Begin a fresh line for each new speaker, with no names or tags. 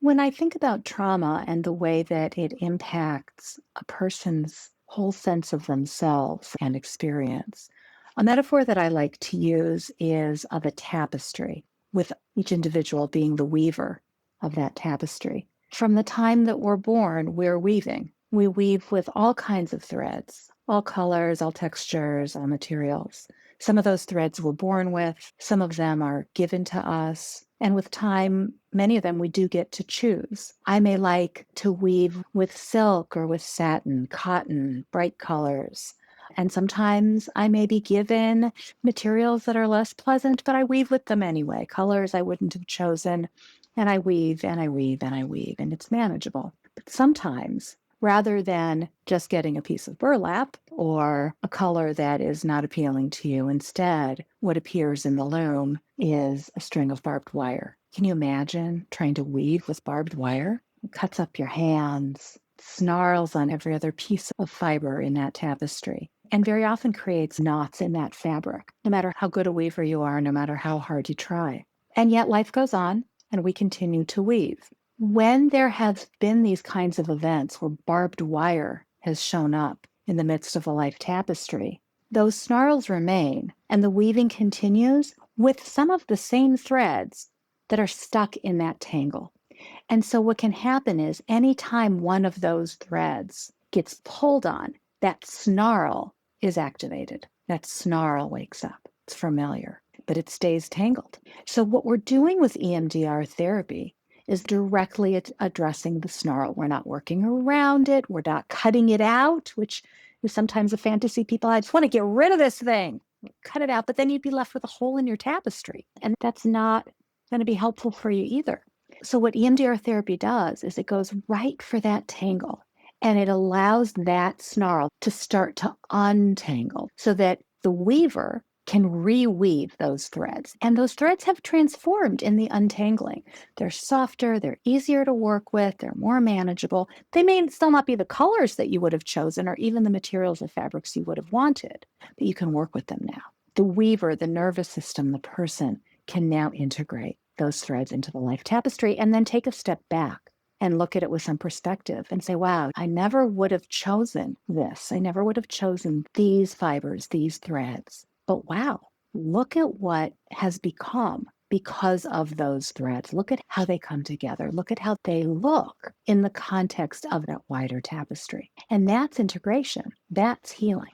When I think about trauma and the way that it impacts a person's whole sense of themselves and experience, a metaphor that I like to use is of a tapestry, with each individual being the weaver of that tapestry. From the time that we're born, we're weaving. We weave with all kinds of threads, all colors, all textures, all materials. Some of those threads we're born with, some of them are given to us. And with time, many of them we do get to choose. I may like to weave with silk or with satin, cotton, bright colors. And sometimes I may be given materials that are less pleasant, but I weave with them anyway. Colors I wouldn't have chosen. And I weave and I weave and I weave, and it's manageable. But sometimes, rather than just getting a piece of burlap or a color that is not appealing to you, instead, what appears in the loom is a string of barbed wire. Can you imagine trying to weave with barbed wire? It cuts up your hands, snarls on every other piece of fiber in that tapestry, and very often creates knots in that fabric, no matter how good a weaver you are, no matter how hard you try. And yet life goes on, and we continue to weave. When there have been these kinds of events where barbed wire has shown up in the midst of a life tapestry, those snarls remain, and the weaving continues with some of the same threads that are stuck in that tangle. And so what can happen is anytime one of those threads gets pulled on, that snarl is activated. That snarl wakes up. It's familiar, but it stays tangled. So what we're doing with EMDR therapy is directly addressing the snarl. We're not working around it. We're not cutting it out, which is sometimes a fantasy people, I just want to get rid of this thing. Cut it out, but then you'd be left with a hole in your tapestry. And that's not going to be helpful for you either. So what EMDR therapy does is it goes right for that tangle, and it allows that snarl to start to untangle so that the weaver can reweave those threads. And those threads have transformed in the untangling. They're softer, they're easier to work with, they're more manageable. They may still not be the colors that you would have chosen or even the materials or fabrics you would have wanted, but you can work with them now. The weaver, the nervous system, the person can now integrate those threads into the life tapestry and then take a step back and look at it with some perspective and say, wow, I never would have chosen this. I never would have chosen these fibers, these threads. But wow, look at what has become because of those threads. Look at how they come together. Look at how they look in the context of that wider tapestry. And that's integration. That's healing.